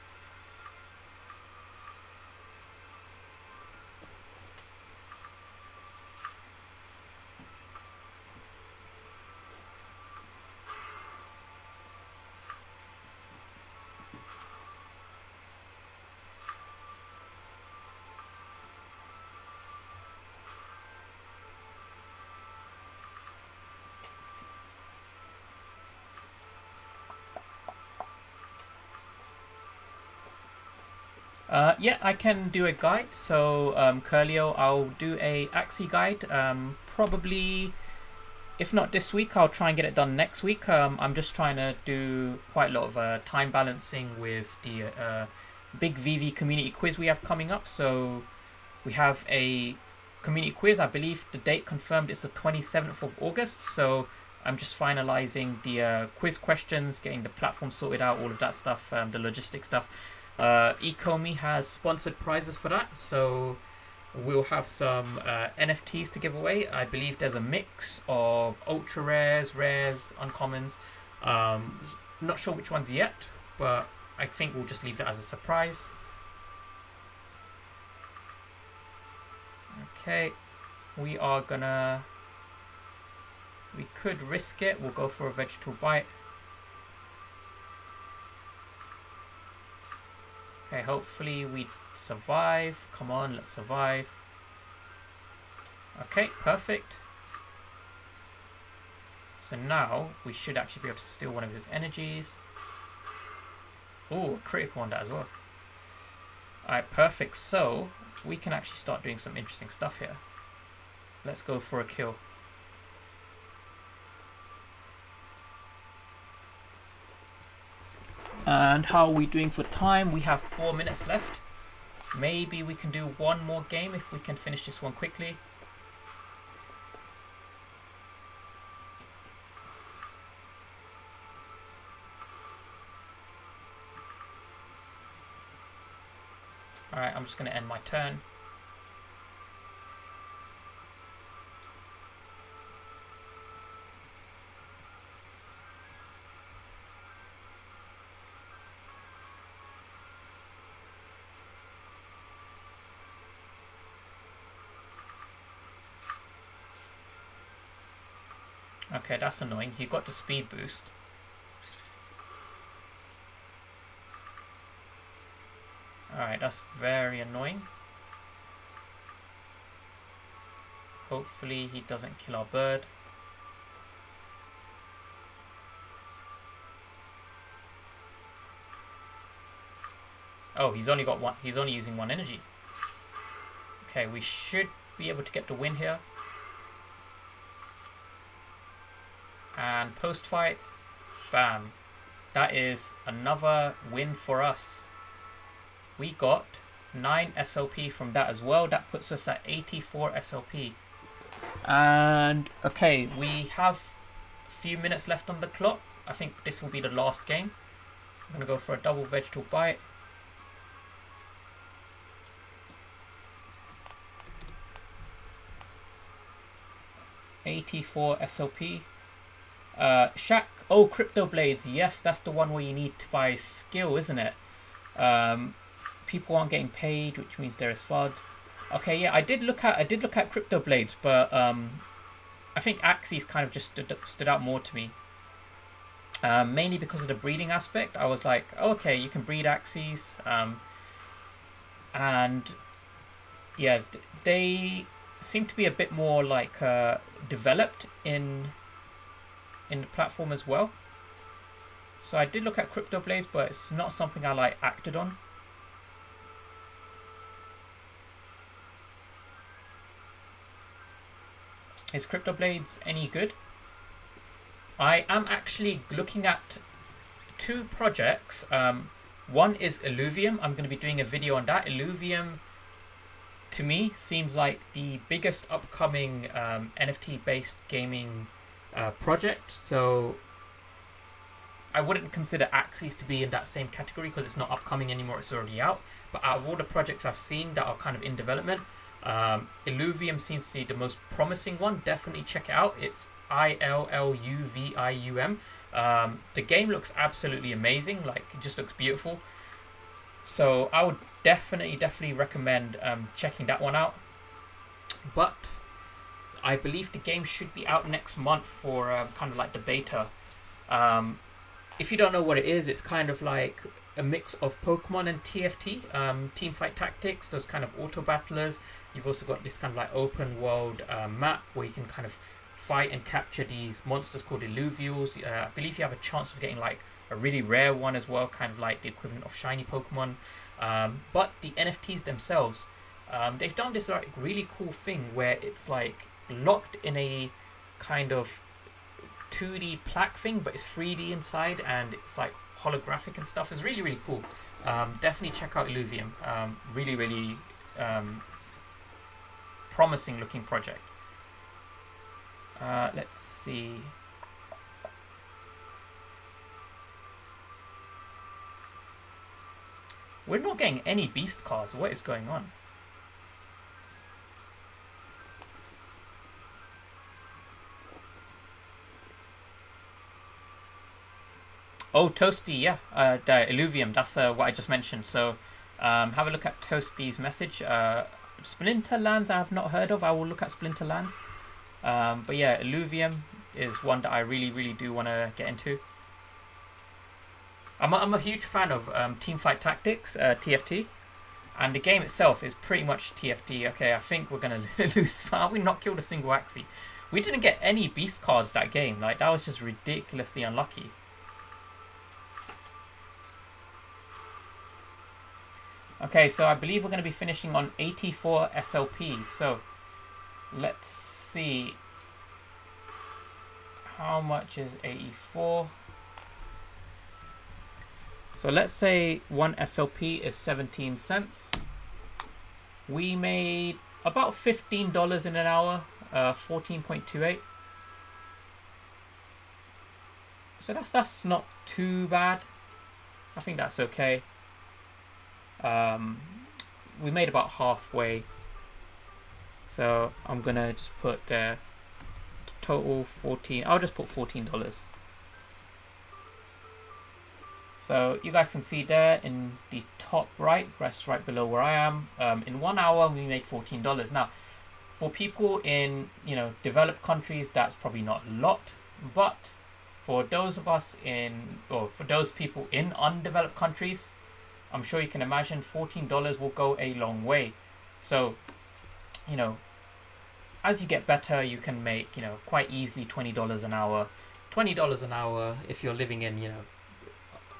Yeah, I can do a guide. So Curlio, I'll do a Axie guide. Probably, if not this week, I'll try and get it done next week. I'm just trying to do quite a lot of time balancing with the big VV community quiz we have coming up. So we have a community quiz. I believe the date confirmed is the 27th of August. So I'm just finalizing the quiz questions, getting the platform sorted out, all of that stuff, the logistic stuff. Ecomi has sponsored prizes for that, so we'll have some NFTs to give away. I believe there's a mix of ultra rares, uncommons. Not sure which ones yet, but I think we'll just leave that as a surprise. Okay, we are gonna We could risk it. We'll go for a vegetable bite. Okay, hopefully we survive. Come on, let's survive. Okay, perfect. So now we should actually be able to steal one of his energies. Oh, a critical on that as well. Alright, perfect. So we can actually start doing some interesting stuff here. Let's go for a kill. And how are we doing for time? We have 4 minutes left. Maybe we can do one more game if we can finish this one quickly. Alright, I'm just going to end my turn. Okay, that's annoying. He got the speed boost. Alright, that's very annoying. Hopefully he doesn't kill our bird. Oh, he's only got one. He's only using one energy. Okay, we should be able to get the win here. And post-fight, bam. That is another win for us. We got 9 SLP from that as well. That puts us at 84 SLP. And, okay, we have a few minutes left on the clock. I think this will be the last game. I'm going to go for a double vegetable bite. $84 SLP. Shaq. Oh, Crypto Blades. Yes, that's the one where you need to buy skill, isn't it? People aren't getting paid, which means there is FUD. Okay, yeah, I did look at Crypto Blades, but I think Axes kind of just stood out more to me. Mainly because of the breeding aspect. I was like, oh, okay, you can breed Axes, and yeah, they seem to be a bit more like developed in the platform as well. So I did look at Crypto Blades, but it's not something I like acted on. Is Crypto Blades any good? I am actually looking at 2 projects. One is Illuvium. I'm going to be doing a video on that. Illuvium, to me, seems like the biggest upcoming NFT-based gaming project. So I wouldn't consider Axes to be in that same category because it's not upcoming anymore, it's already out. But out of all the projects I've seen that are kind of in development, Illuvium seems to be the most promising one. Definitely check it out. It's ILLUVIUM. The game looks absolutely amazing. Like, it just looks beautiful. So I would definitely recommend checking that one out. But I believe the game should be out next month for kind of like the beta. If you don't know what it is, it's kind of like a mix of Pokemon and TFT, Teamfight Tactics, those kind of auto battlers. You've also got this kind of like open world map where you can kind of fight and capture these monsters called Illuvials. I believe you have a chance of getting like a really rare one as well, kind of like the equivalent of shiny Pokemon. But the NFTs themselves, they've done this like really cool thing where it's like locked in a kind of 2D plaque thing, but it's 3D inside and it's like holographic and stuff. It's really cool. Definitely check out Illuvium. Really promising looking project. Let's see. We're not getting any beast cards. What is going on? Oh, Toasty, yeah, the Illuvium, that's what I just mentioned. So have a look at Toasty's message. Splinterlands I have not heard of. I will look at Splinterlands. But yeah, Illuvium, is one that I really do want to get into. I'm a huge fan of Teamfight Tactics, TFT, and the game itself is pretty much TFT. Okay, I think we're gonna lose. We not killed a single Axie. We didn't get any beast cards that game. Like, that was just ridiculously unlucky. Okay, so I believe we're going to be finishing on 84 SLP. So let's see. How much is 84? So let's say one SLP is 17 cents. We made about $15 in an hour, 14.28. So that's not too bad. I think that's okay. We made about halfway. So I'm gonna just put the total 14. I'll just put $14. So you guys can see there in the top right, that's right below where I am. In 1 hour we made $14. Now, for people in developed countries, that's probably not a lot, but for those of us for those people in undeveloped countries, I'm sure you can imagine $14 will go a long way. So, as you get better, you can make quite easily $20 an hour. $20 an hour if you're living in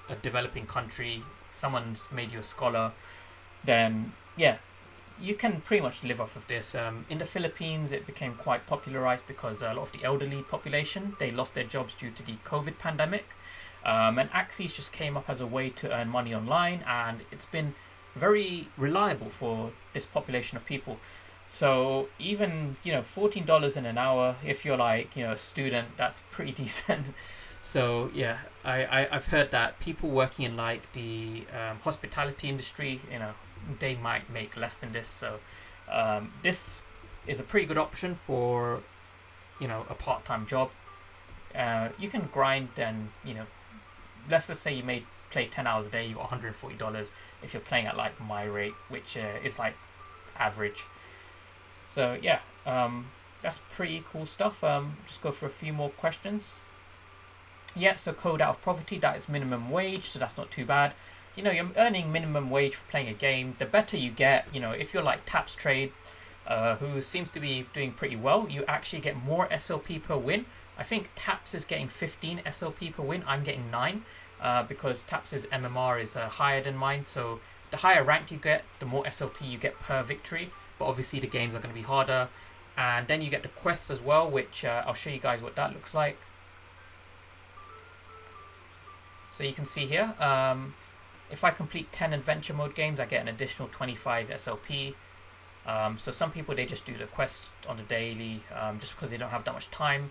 a developing country, someone's made you a scholar, then yeah, you can pretty much live off of this. In the Philippines, it became quite popularized because a lot of the elderly population, they lost their jobs due to the COVID pandemic. And Axies just came up as a way to earn money online, and it's been very reliable for this population of people. So even $14 in an hour, if you're like a student, that's pretty decent. So yeah, I've heard that people working in like the hospitality industry, they might make less than this. So this is a pretty good option for a part-time job. You can grind and let's just say you play 10 hours a day, you got $140 if you're playing at like my rate, which is like average. So yeah, that's pretty cool stuff. Just go for a few more questions. Yeah, so code out of poverty, that is minimum wage, so that's not too bad. You're earning minimum wage for playing a game. The better you get, if you're like Taps Trade, who seems to be doing pretty well, you actually get more SLP per win. I think Taps is getting 15 SLP per win. I'm getting 9 because Taps' MMR is higher than mine. So the higher rank you get, the more SLP you get per victory. But obviously the games are going to be harder. And then you get the quests as well, which I'll show you guys what that looks like. So you can see here, if I complete 10 adventure mode games, I get an additional 25 SLP. So some people, they just do the quest on the daily just because they don't have that much time.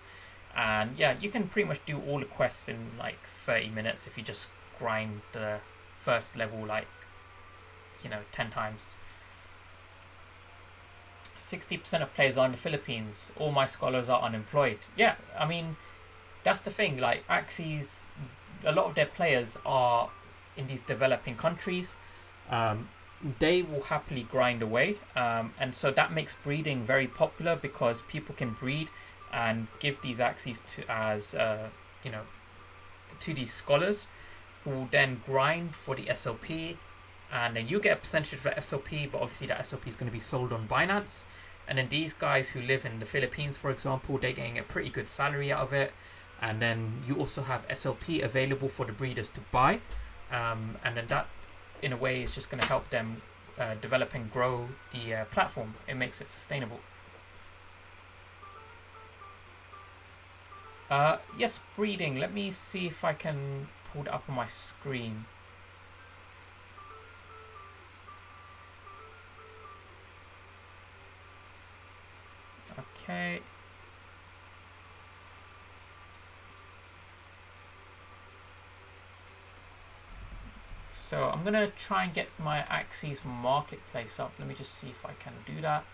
And yeah, you can pretty much do all the quests in like 30 minutes if you just grind the first level like 10 times. 60% of players are in the Philippines. All my scholars are unemployed. Yeah, I mean, that's the thing. Like Axies, a lot of their players are in these developing countries. They will happily grind away, and so that makes breeding very popular because people can breed and give these Axies to these scholars, who will then grind for the SLP, and then you get a percentage of the SLP, but obviously that SLP is going to be sold on Binance. And then these guys who live in the Philippines, for example, they're getting a pretty good salary out of it. And then you also have SLP available for the breeders to buy. And then that, in a way, is just going to help them develop and grow the platform. It makes it sustainable. Yes, breeding. Let me see if I can pull it up on my screen. Okay. So I'm going to try and get my Axies marketplace up. Let me just see if I can do that.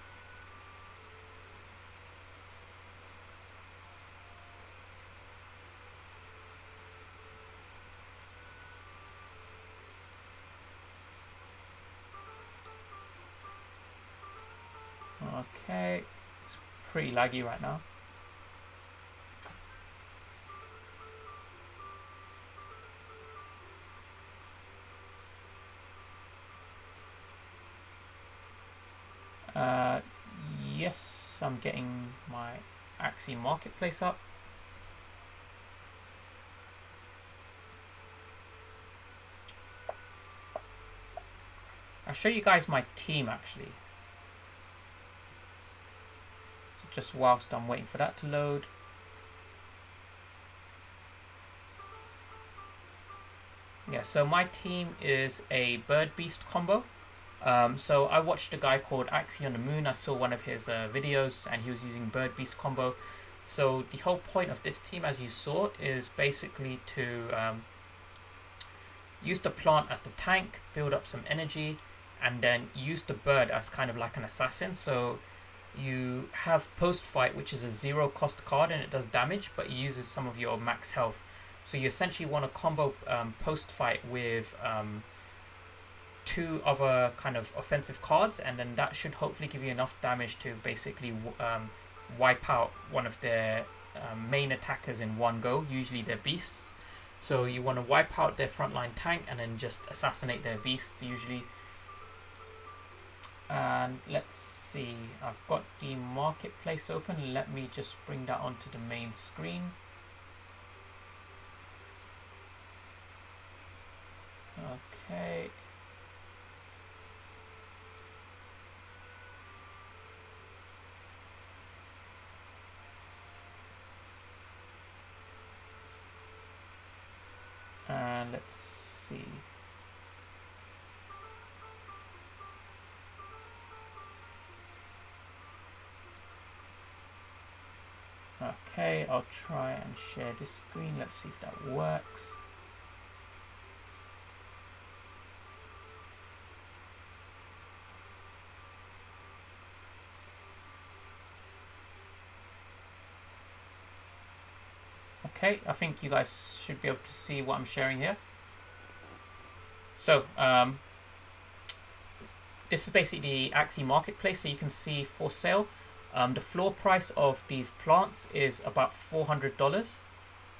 Okay, it's pretty laggy right now. yes, I'm getting my Axie Marketplace up. I'll show you guys my team actually. So just whilst I'm waiting for that to load. Yeah, so my team is a Bird Beast combo. So I watched a guy called Axie on the Moon. I saw one of his videos and he was using Bird Beast combo. So the whole point of this team, as you saw, is basically to use the plant as the tank, build up some energy, and then use the bird as kind of like an assassin. So you have Post Fight, which is a 0 cost card and it does damage, but it uses some of your max health. So you essentially want to combo Post Fight with 2 other kind of offensive cards, and then that should hopefully give you enough damage to basically wipe out one of their main attackers in one go, usually their beasts. So you want to wipe out their frontline tank and then just assassinate their beasts usually. And let's see, I've got the marketplace open. Let me just bring that onto the main screen. Okay. And let's see. Okay, I'll try and share this screen. Let's see if that works. Okay, I think you guys should be able to see what I'm sharing here. So, this is basically the Axie Marketplace. So you can see for sale, the floor price of these plants is about $400.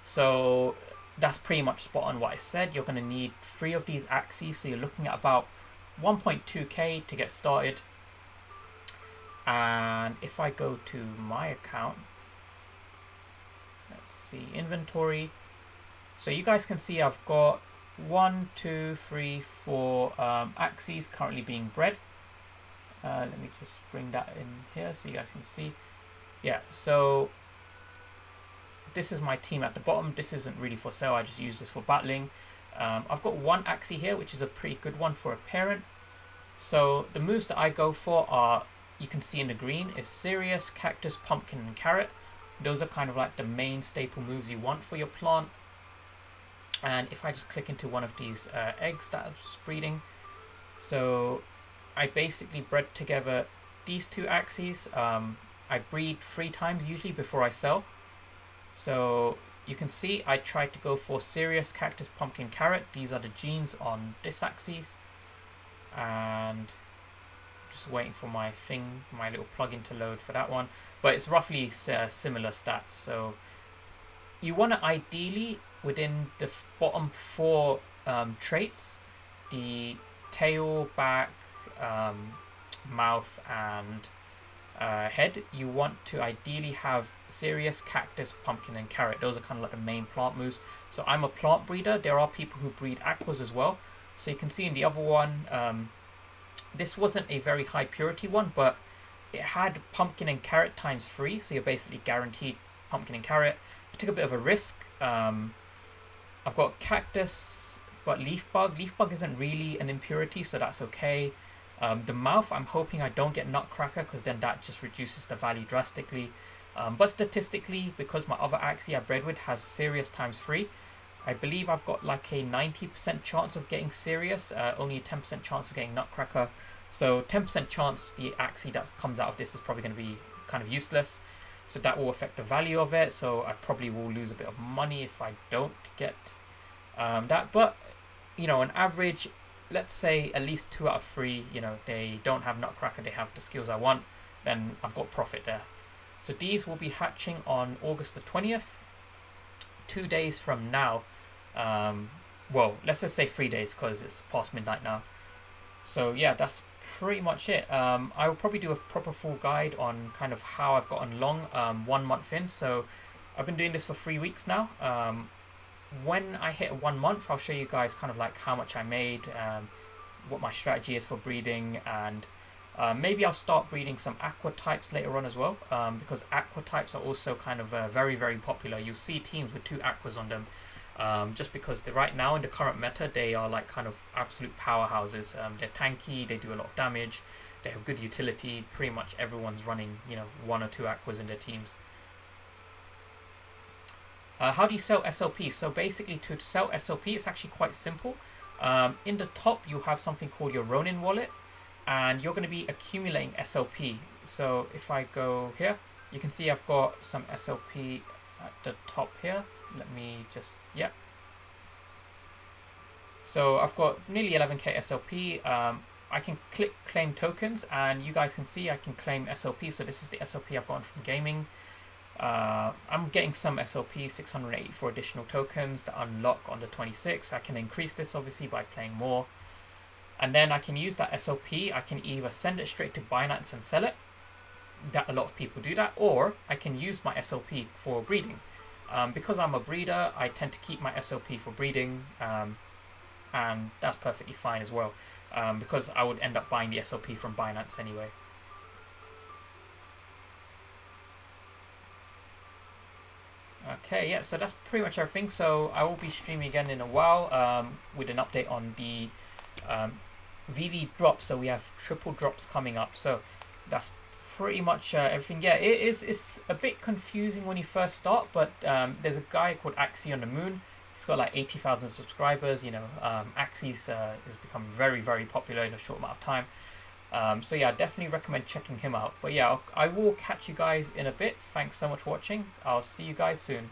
So that's pretty much spot on what I said. You're going to need 3 of these Axies. So you're looking at about 1.2k to get started. And if I go to my account, let's see, inventory. So you guys can see I've got 1, 2, 3, 4 Axies currently being bred. Let me just bring that in here so you guys can see. Yeah, so this is my team at the bottom. This isn't really for sale. I just use this for battling. I've got 1 Axie here, which is a pretty good one for a parent. So the moves that I go for are, you can see in the green, is Sirius, Cactus, Pumpkin, and Carrot. Those are kind of like the main staple moves you want for your plant. And if I just click into one of these eggs that I was breeding, so I basically bred together these 2 Axies. I breed 3 times usually before I sell. So you can see I tried to go for Sirius, Cactus, Pumpkin, Carrot. These are the genes on this Axies. And just waiting for my little plugin to load for that one. But it's roughly similar stats. So you want to ideally, within the bottom 4 traits, the tail, back, mouth, and head, you want to ideally have Sirius, Cactus, Pumpkin, and Carrot. Those are kind of like the main plant moves. So I'm a plant breeder. There are people who breed aquas as well. So you can see in the other one, this wasn't a very high purity one, but it had Pumpkin and Carrot times 3, so you're basically guaranteed Pumpkin and Carrot. I took a bit of a risk. I've got Cactus, but Leaf Bug. Leaf Bug isn't really an impurity, so that's okay. The mouth, I'm hoping I don't get Nutcracker, because then that just reduces the value drastically. But statistically, because my other Axie I bred with has Sirius times 3, I believe I've got like a 90% chance of getting Sirius, only a 10% chance of getting Nutcracker. So 10% chance the Axie that comes out of this is probably going to be kind of useless. So that will affect the value of it. So I probably will lose a bit of money if I don't get that. But, you know, on average, let's say at least 2 out of 3, you know, they don't have Nutcracker, they have the skills I want, then I've got profit there. So these will be hatching on August the 20th, 2 days from now. Well, let's just say 3 days, because it's past midnight now. So yeah, that's pretty much it. I will probably do a proper full guide on kind of how I've gotten along 1 month in. So I've been doing this for 3 weeks now. When I hit 1 month, I'll show you guys kind of like how much I made, what my strategy is for breeding, and maybe I'll start breeding some aqua types later on as well, because aqua types are also kind of very, very popular. You'll see teams with 2 aquas on them, just because right now in the current meta, they are like kind of absolute powerhouses. They're tanky, they do a lot of damage, they have good utility. Pretty much everyone's running, 1 or 2 aquas in their teams. How do you sell SLP? So basically, to sell SLP, it's actually quite simple. In the top, you have something called your Ronin wallet, and you're going to be accumulating SLP. So if I go here, you can see I've got some SLP at the top here. Let me just, yeah. So I've got nearly 11k SLP. I can click claim tokens, and you guys can see I can claim SLP. So this is the SLP I've gotten from gaming. I'm getting some SLP, 684 additional tokens that unlock on the 26th. I can increase this obviously by playing more. And then I can use that SLP. I can either send it straight to Binance and sell it. That a lot of people do that. Or I can use my SLP for breeding. Because I'm a breeder, I tend to keep my SLP for breeding. And that's perfectly fine as well. Because I would end up buying the SLP from Binance anyway. Okay, yeah, so that's pretty much everything. So I will be streaming again in a while with an update on the VV drops. So we have triple drops coming up. So that's pretty much everything. Yeah, it's a bit confusing when you first start, but there's a guy called Axie on the Moon. He's got like 80,000 subscribers. Axie's has become very, very popular in a short amount of time. So yeah, I definitely recommend checking him out. But yeah, I will catch you guys in a bit. Thanks so much for watching. I'll see you guys soon.